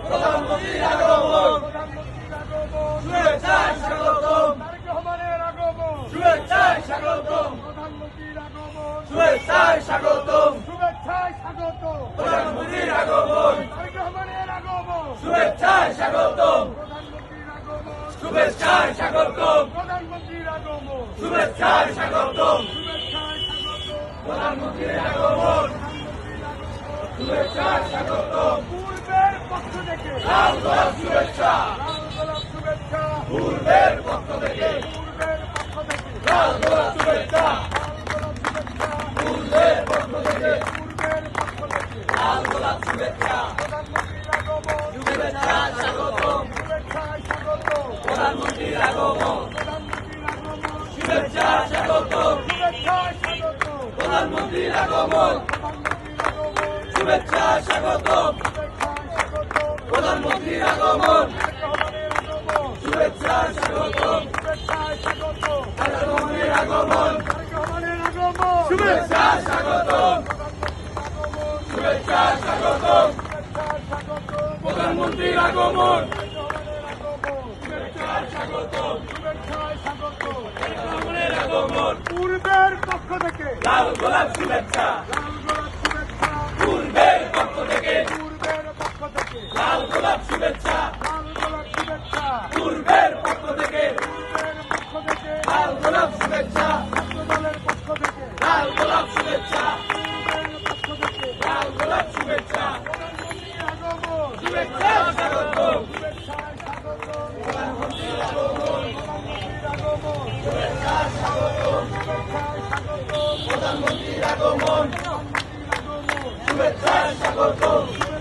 প্রধানমন্ত্রীর আগমন, শুভেচ্ছায় স্বাগতম, শুভেচ্ছায় স্বাগতম, শুভেচ্ছায় স্বাগতম, প্রধানমন্ত্রীর আগমন, শুভেচ্ছায় স্বাগতম, শুভেচ্ছায় স্বাগতম, শুভেচ্ছায় স্বাগতম, প্রধানমন্ত্রীর আগমন, শুভেচ্ছায় স্বাগতম। পূর্বের পক্ষ থেকে লাল গোলাপ শুভেচ্ছা, পূর্বের পক্ষ থেকে লাল গোলাপ শুভেচ্ছা, পূর্বের পক্ষ থেকে লাল গোলাপ শুভেচ্ছা, শুভেচ্ছা স্বাগতম, প্রধানমন্ত্রীর আগমন, শুভেচ্ছা স্বাগতম, প্রধানমন্ত্রীর আগমন, শুভেচ্ছা স্বাগতম, প্রধানমন্ত্রীর আগমন, শুভেচ্ছা স্বাগতম, প্রধানমন্ত্রীর আগমন, শুভেচ্ছা স্বাগতম, শুভেচ্ছা স্বাগতম, প্রধানমন্ত্রীর আগমন, শুভেচ্ছা স্বাগতম, প্রধানমন্ত্রীর আগমন, পূর্বের পক্ষ থেকে লাল গোলাপ শুভেচ্ছা, পূর্বের পক্ষ থেকে লাল গোলাপ শুভেচ্ছা, পূর্বের পক্ষ থেকে লাল গোলাপ শুভেচ্ছা, লাল গোলাপ শুভেচ্ছা, লাল গোলাপ শুভেচ্ছা, শুভেচ্ছা স্বাগতম, প্রধানমন্ত্রীর আগমন, শুভেচ্ছা স্বাগতম, প্রধানমন্ত্রীর আগমন, শুভেচ্ছা স্বাগতম।